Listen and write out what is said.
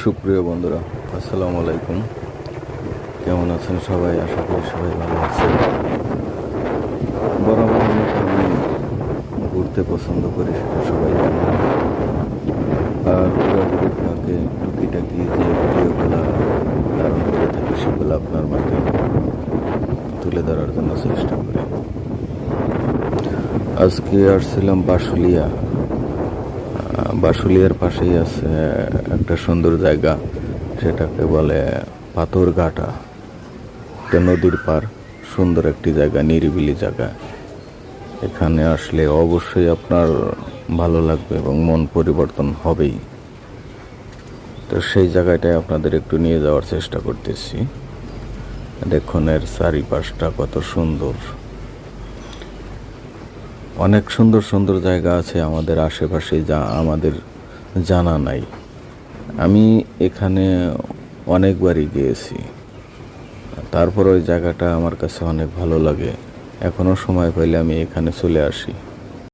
সুপ্রিয় বন্ধুরা, আসসালামু আলাইকুম। কেমন আছেন সবাই? আশা করি সবাই ভালো আছেন। বরাবর আমি ঘুরতে পছন্দ করি, সেটা সবাই জানে। আর ঘোরাঘুরির ফাঁকে টুকিটাকি যে ভিডিওগুলো ধারণ করে থাকি, সেগুলো আপনার মাধ্যমে তুলে ধরার জন্য চেষ্টা করি। আজকে আসছিলাম বাসুলিয়ার পাশেই আছে একটা সুন্দর জায়গা, সেটাকে বলে পাথরঘাটা। একটা নদীর পার, সুন্দর একটি জায়গা, নিরিবিলি জায়গা। এখানে আসলে অবশ্যই আপনার ভালো লাগবে এবং মন পরিবর্তন হবেই। তো সেই জায়গাটায় আপনাদের একটু নিয়ে যাওয়ার চেষ্টা করতেছি। দেখুন এর চারিপাশটা কত সুন্দর। অনেক সুন্দর সুন্দর জায়গা আছে আমাদের আশেপাশে, যা আমাদের জানা নাই। আমি এখানে অনেকবারই গিয়েছি, তারপর ওই জায়গাটা আমার কাছে অনেক ভালো লাগে। এখনও সময় পাইলে আমি এখানে চলে আসি।